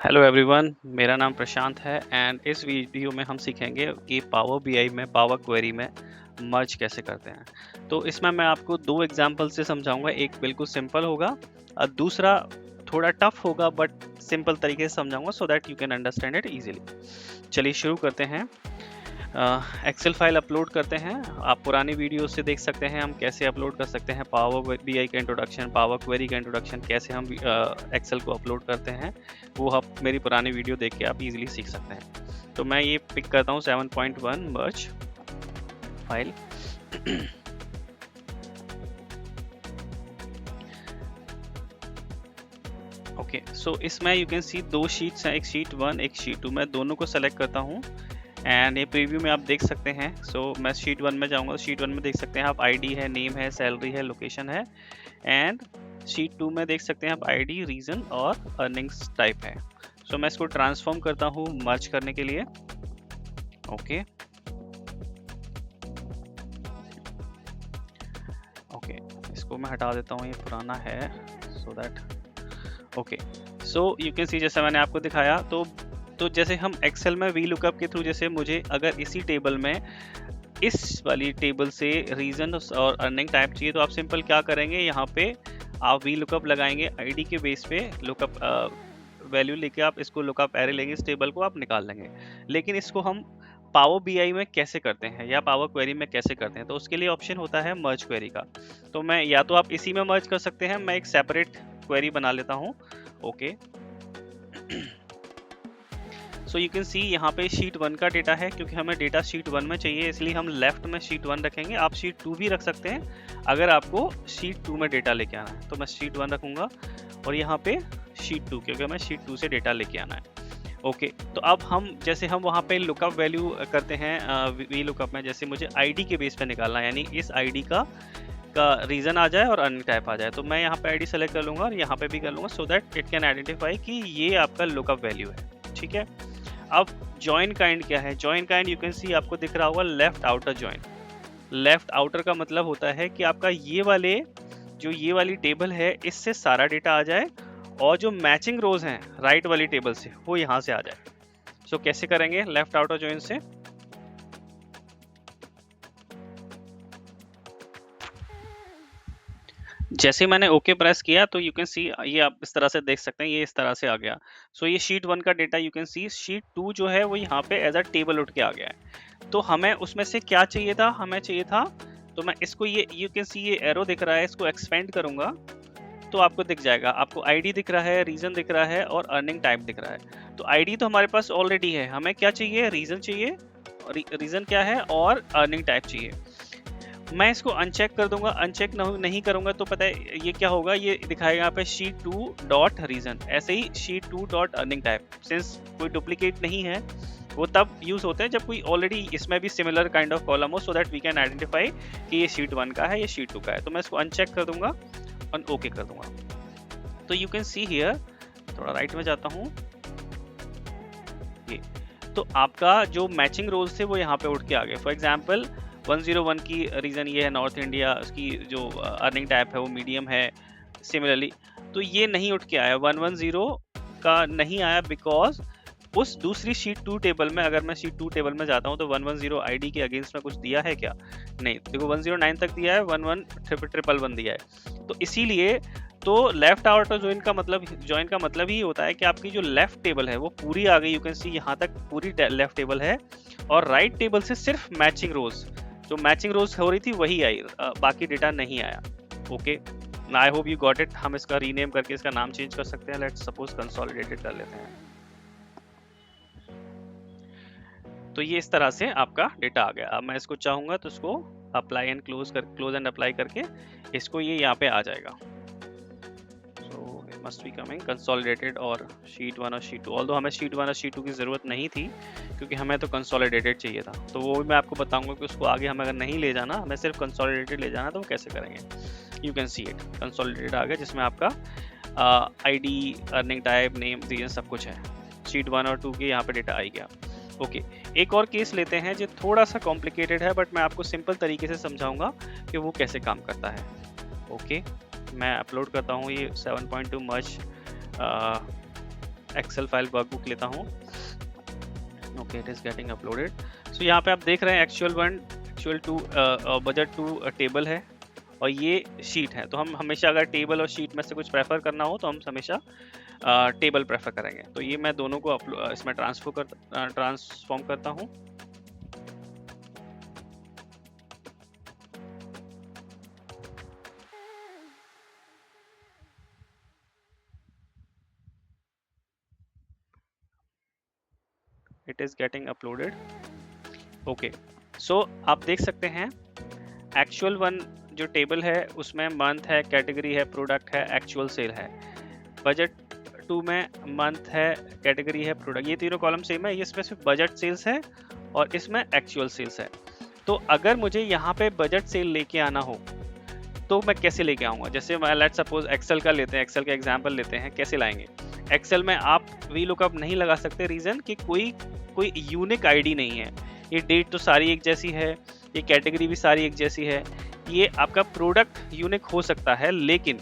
Hello everyone, मेरा नाम प्रशांत है एंड इस वीडियो में हम सीखेंगे कि पावर बीआई में पावर क्वेरी में मर्ज कैसे करते हैं। तो इसमें मैं आपको दो एग्जांपल से समझाऊंगा। एक बिल्कुल सिंपल होगा और दूसरा थोड़ा टफ होगा, बट सिंपल तरीके से समझाऊंगा so that you can understand it easily. चलिए शुरू करते हैं। एक्सेल फाइल अपलोड करते हैं। आप पुरानी वीडियो से देख सकते हैं हम कैसे अपलोड कर सकते हैं। पावर बीआई का इंट्रोडक्शन, पावर क्वेरी का इंट्रोडक्शन, कैसे हम एक्सेल को अपलोड करते हैं, वो आप मेरी पुरानी वीडियो देख के आप इजीली सीख सकते हैं। तो मैं ये पिक करता हूँ 7.1 मर्ज फाइल। ओके, सो इसमें यू कैन सी दो शीट्स हैं, एक शीट 1 एक शीट 2। मैं दोनों को सेलेक्ट करता हूँ एंड ये प्रीव्यू में आप देख सकते हैं। सो मैं शीट 1 में जाऊंगा। शीट 1 में देख सकते हैं आप आईडी है, नेम है, सैलरी है, लोकेशन है। एंड शीट 2 में देख सकते हैं आप आईडी, रीजन और अर्निंग्स टाइप है। सो मैं इसको ट्रांसफॉर्म करता हूँ मर्ज करने के लिए। ओके ओके, इसको मैं हटा देता हूँ, ये पुराना है so that. Okay, so you can सी जैसा मैंने आपको दिखाया। तो जैसे हम एक्सेल में वी लुकअप के थ्रू, जैसे मुझे अगर इसी टेबल में इस वाली टेबल से रीजन और अर्निंग टाइप चाहिए, तो आप सिंपल क्या करेंगे, यहाँ पे आप वी लुकअप लगाएंगे। आईडी के बेस पे लुकअप वैल्यू लेके आप इसको लुकअप एरे लेंगे, इस टेबल को आप निकाल लेंगे। लेकिन इसको हम पावर बीआई में कैसे करते हैं या पावर क्वेरी में कैसे करते हैं, तो उसके लिए ऑप्शन होता है मर्ज क्वेरी का। तो मैं या तो आप इसी में मर्ज कर सकते हैं, मैं एक सेपरेट क्वेरी बना लेता हूँ। ओके, सो यू कैन सी यहाँ पे शीट 1 का डेटा है, क्योंकि हमें डेटा शीट 1 में चाहिए, इसलिए हम लेफ्ट में शीट 1 रखेंगे। आप शीट 2 भी रख सकते हैं अगर आपको शीट 2 में डेटा लेके आना है। तो मैं शीट 1 रखूंगा और यहाँ पे शीट 2, क्योंकि मैं शीट 2 से डेटा लेके आना है। ओके, तो अब हम जैसे हम वहाँ पे लुकअप वैल्यू करते हैं वी लुकअप में, जैसे मुझे आईडी के बेस पे निकालना है, यानी इस आईडी का रीजन आ जाए और अर्निंग टाइप आ जाए। तो मैं यहाँ पे आईडी सेलेक्ट कर लूंगा और यहाँ पे भी कर लूंगा, so that it can identify कि ये आपका लुकअप वैल्यू है। ठीक है, अब जॉइन काइंड क्या है? जॉइन काइंड यू कैन सी आपको दिख रहा होगा left outer join. Left outer का मतलब होता है कि आपका ये वाली टेबल है, इससे सारा डेटा आ जाए और जो मैचिंग रोज हैं राइट वाली टेबल से, वो यहाँ से आ जाए। सो कैसे करेंगे लेफ्ट आउटर जॉइन से? जैसे मैंने ओके प्रेस किया तो यू कैन सी ये आप इस तरह से देख सकते हैं, ये इस तरह से आ गया। सो ये शीट 1 का data you can C. Sheet 2 जो है वो यहाँ पे एज अ टेबल उठ के आ गया है। तो हमें उसमें से क्या चाहिए था? हमें चाहिए था, तो मैं इसको ये यू कैन सी ये एरो दिख रहा है, इसको एक्सपेंड करूंगा तो आपको दिख जाएगा। आपको आईडी दिख रहा है, रीजन दिख रहा है और अर्निंग टाइप दिख रहा है। तो आईडी तो हमारे पास ऑलरेडी है, हमें क्या चाहिए? रीजन चाहिए। रीजन क्या है और अर्निंग टाइप चाहिए। मैं इसको अनचेक कर दूंगा। अनचेक नहीं करूंगा तो पता है ये क्या होगा, ये दिखाएगा यहाँ पे शीट 2 डॉट रीजन, ऐसे ही sheet 2 dot earning type. Since कोई डुप्लीकेट नहीं है, वो तब यूज होते हैं जब कोई ऑलरेडी इसमें भी सिमिलर काइंड ऑफ कॉलम हो, so that we can identify कि ये शीट 1 का है, ये शीट 2 का है। तो मैं इसको अनचेक कर दूंगा और ओके कर दूंगा। तो यू कैन सी हियर, थोड़ा राइट में जाता हूँ, ये तो आपका जो मैचिंग रोल्स थे वो यहाँ पे उठ के आ गए। फॉर एग्जाम्पल 101 की रीजन ये है नॉर्थ इंडिया, उसकी जो अर्निंग टाइप है वो मीडियम है। सिमिलरली तो ये नहीं उठ के आया, 110 का नहीं आया, बिकॉज उस दूसरी शीट 2 टेबल में, अगर मैं शीट 2 टेबल में जाता हूँ तो 110 आईडी के अगेंस्ट में कुछ दिया है क्या? नहीं, देखो 109 तक दिया है, 11 दिया है। तो इसीलिए तो लेफ्ट आउटर ज्वाइन का मतलब ही होता है कि आपकी जो लेफ्ट टेबल है वो पूरी आ गई। यू कैन सी यहाँ तक पूरी लेफ्ट टेबल है और राइट टेबल से सिर्फ मैचिंग रोज, जो मैचिंग रोज हो रही थी वही आई, बाकी डेटा नहीं आया। Okay, I hope you got it. हम इसका रीनेम करके इसका नाम चेंज कर सकते हैं। लेट्स सपोज कंसोलिडेटेड कर लेते हैं। तो ये इस तरह से आपका डेटा आ गया। अब मैं इसको चाहूंगा तो इसको apply and close and apply करके इसको ये यहाँ पे आ जाएगा। So it must be coming consolidated और शीट 1 और शीट 2। ऑल्दो हमें शीट 1 और शीट 2 की ज़रूरत नहीं थी, क्योंकि हमें तो कंसोलिडेटेड चाहिए था। तो वो भी मैं आपको बताऊंगा कि उसको आगे हमें अगर नहीं ले जाना, हमें सिर्फ कंसोलिडेटेड ले जाना, तो वो कैसे करेंगे। You can see it, consolidated आ गया, जिसमें आपका ID, earning type, name, reason सब कुछ है। शीट 1 और 2 के यहाँ पे डेटा आ गया। ओके, एक और केस लेते हैं जो थोड़ा सा कॉम्प्लिकेटेड है, बट मैं आपको सिंपल तरीके से समझाऊंगा कि वो कैसे काम करता है। ओके, मैं अपलोड करता हूँ ये 7.2 मर्ज एक्सेल फाइल वर्कबुक लेता हूँ। Okay, it is getting uploaded. So यहाँ पे आप देख रहे हैं एक्चुअल 1, एक्चुअल 2, बजट 2 टेबल है और ये शीट है। तो हम हमेशा अगर टेबल और शीट में से कुछ प्रेफर करना हो तो हम हमेशा टेबल प्रेफर करेंगे। तो ये मैं दोनों को इसमें ट्रांसफॉर्म करता हूँ। It is getting uploaded. Okay, so आप देख सकते हैं एक्चुअल 1 जो टेबल है उसमें मंथ है, कैटेगरी है, प्रोडक्ट है, एक्चुअल सेल है। बजट 2 में मंथ है, कैटेगरी है, प्रोडक्ट, ये तीनों कॉलम सेम है। ये इसमें सिर्फ बजट सेल्स है और इसमें एक्चुअल सेल्स है। तो अगर मुझे यहाँ पे बजट सेल लेके आना हो तो मैं कैसे लेके आऊँगा? जैसे मैं लेट्स सपोज एक्सेल का लेते हैं, एक्सेल का एग्जांपल लेते हैं, कैसे लाएंगे? एक्सेल में आप वी लुकअप नहीं लगा सकते, रीज़न कि कोई यूनिक आईडी नहीं है। ये डेट तो सारी एक जैसी है, ये कैटेगरी भी सारी एक जैसी है। ये आपका प्रोडक्ट यूनिक हो सकता है, लेकिन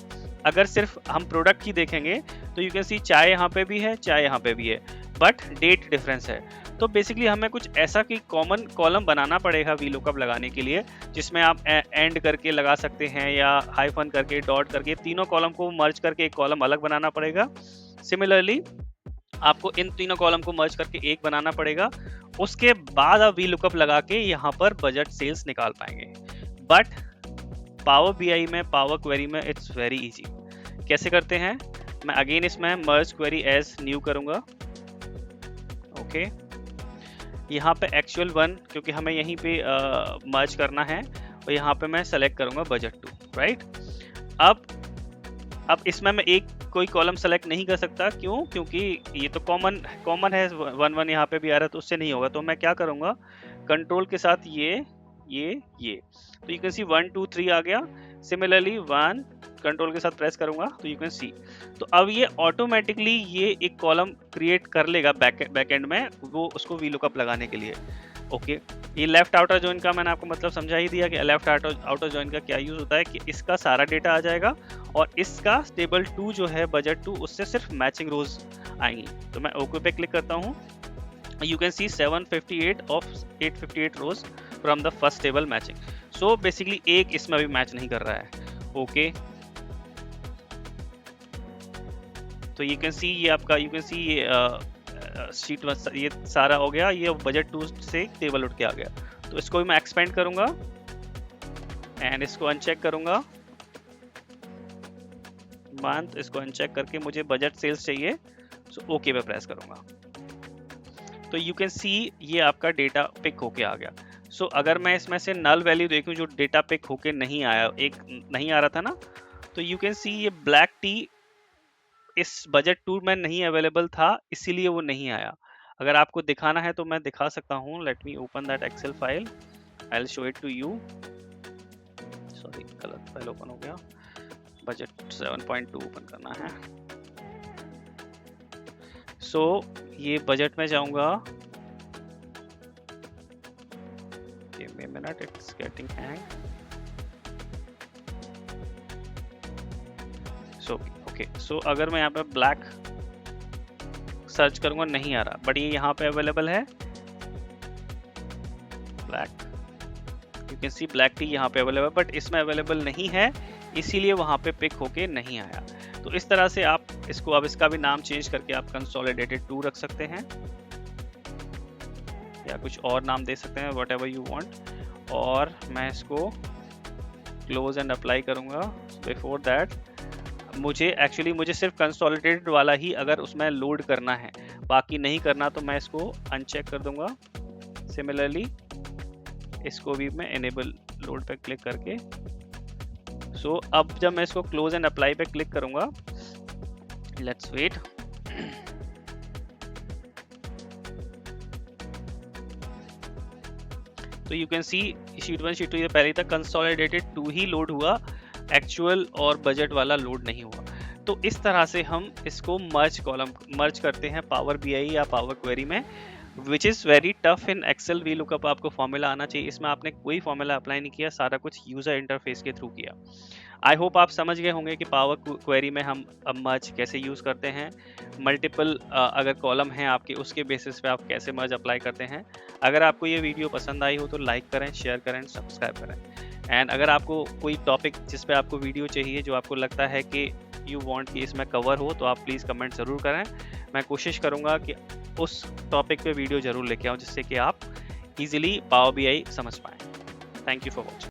अगर सिर्फ हम प्रोडक्ट ही देखेंगे तो यू कैन सी चाय यहाँ पे भी है, चाय यहाँ पे भी है, बट डेट डिफरेंस है। तो बेसिकली हमें कुछ ऐसा कि कॉमन कॉलम बनाना पड़ेगा वी लुकअप लगाने के लिए, जिसमें आप एंड करके लगा सकते हैं या हाइफन करके, डॉट करके, तीनों कॉलम को मर्ज करके एक कॉलम अलग बनाना पड़ेगा। सिमिलरली आपको इन तीनों कॉलम को मर्ज करके एक बनाना पड़ेगा। उसके बाद आप वी लुकअप लगा के यहाँ पर बजट सेल्स निकाल पाएंगे। बट पावर बीआई में, पावर क्वेरी में इट्स वेरी इजी। कैसे करते हैं? मैं अगेन इसमें मर्ज क्वेरी एज न्यू करूंगा। ओके, यहाँ पे एक्चुअल 1 क्योंकि हमें यहीं पे मर्ज करना है और यहाँ पे मैं सेलेक्ट करूंगा बजट 2, राइट। अब इसमें मैं एक कोई कॉलम सेलेक्ट नहीं कर सकता, क्यों? क्योंकि ये तो कॉमन है, 1 यहाँ पे भी आ रहा है तो उससे नहीं होगा। तो मैं क्या करूंगा, कंट्रोल के साथ ये तो यू कैन सी 1 2 3 आ गया। सिमिलरली 1 कंट्रोल के साथ प्रेस करूंगा तो यू कैन सी। तो अब ये ऑटोमेटिकली ये एक कॉलम क्रिएट कर लेगा बैक एंड में, वो उसको वी लुकअप लगाने के लिए। ओके, ये लेफ्ट आउटर जॉइन का मैंने आपको मतलब समझा ही दिया कि लेफ्ट आउटर जॉइन का क्या यूज होता है, कि इसका सारा डेटा आ जाएगा और इसका टेबल 2 जो है बजट 2, उससे सिर्फ मैचिंग रोज आएंगी। तो मैं ओके पे क्लिक करता हूँ। You can see 758 of 858 rows from the first table matching. So basically एक इसमें भी मैच नहीं कर रहा है। ओके, तो you can see ये आपका ये शीट ये सारा हो गया। ये बजट 2 से टेबल उठ के आ गया। तो इसको भी मैं एक्सपेंड करूंगा एंड इसको अनचेक करूंगा मंथ, इसको अनचेक करके मुझे बजट सेल्स चाहिए। सो ओके पे प्रेस करूंगा तो यू कैन सी ये आपका डेटा पिक होके आ गया। सो अगर मैं इसमें से नल वैल्यू देखूं जो डेटा पिक होके नहीं आया, एक नहीं आ रहा था ना, तो यू कैन सी ये ब्लैक टी इस बजट 2 में नहीं अवेलेबल था, इसीलिए वो नहीं आया। अगर आपको दिखाना है तो मैं दिखा सकता हूँ। Let me open that excel file, I will show it to you. Sorry, गलत फाइल ओपन हो गया। बजट 7.2 ओपन करना है। सो ये बजट में जाऊंगा। Give me a minute, it's getting hang. So अगर मैं यहाँ पे ब्लैक सर्च करूंगा नहीं आ रहा, बट ये यहाँ पे अवेलेबल है black. You can C black T यहाँ पे अवेलेबल, बट इसमें अवेलेबल नहीं है, इसीलिए वहाँ पे पिक होके नहीं आया। तो इस तरह से आप इसको, अब इसका भी नाम चेंज करके आप कंसोलिडेटेड 2 रख सकते हैं या कुछ और नाम दे सकते हैं, व्हाटएवर यू वांट। और मैं इसको क्लोज एंड अप्लाई करूंगा। बिफोर दैट मुझे सिर्फ कंसोलिडेटेड वाला ही अगर उसमें लोड करना है, बाकी नहीं करना, तो मैं इसको अनचेक कर दूंगा। सिमिलरली इसको भी मैं एनेबल लोड पे क्लिक करके। सो अब जब मैं इसको क्लोज एंड अप्लाई पे क्लिक करूंगा, लेट्स वेट। तो you can C sheet 1 sheet 2 ये पहले तक कंसोलिडेटेड 2 ही लोड हुआ, एक्चुअल और बजट वाला लोड नहीं हुआ। तो इस तरह से हम इसको मर्ज करते हैं पावर बीआई या पावर क्वेरी में, which is very tough in excel. V lookup आपको फॉर्मूला आना चाहिए, इसमें आपने कोई फॉर्मूला अप्लाई नहीं किया, सारा कुछ यूजर इंटरफेस के थ्रू किया। आई होप आप समझ गए होंगे कि पावर क्वेरी में हम अब मर्ज कैसे यूज़ करते हैं, मल्टीपल अगर कॉलम हैं आपके उसके बेसिस पे आप कैसे मर्ज अप्लाई करते हैं। अगर आपको ये वीडियो पसंद आई हो तो लाइक करें, शेयर करें, सब्सक्राइब करें। एंड अगर आपको कोई टॉपिक जिस पे आपको वीडियो चाहिए, जो आपको लगता है कि यू वांट कि इसमें कवर हो, तो आप प्लीज़ कमेंट ज़रूर करें। मैं कोशिश करूँगा कि उस टॉपिक पे वीडियो ज़रूर लेके आऊँ जिससे कि आप इजीली पावर बीआई समझ पाएँ। Thank you for watching.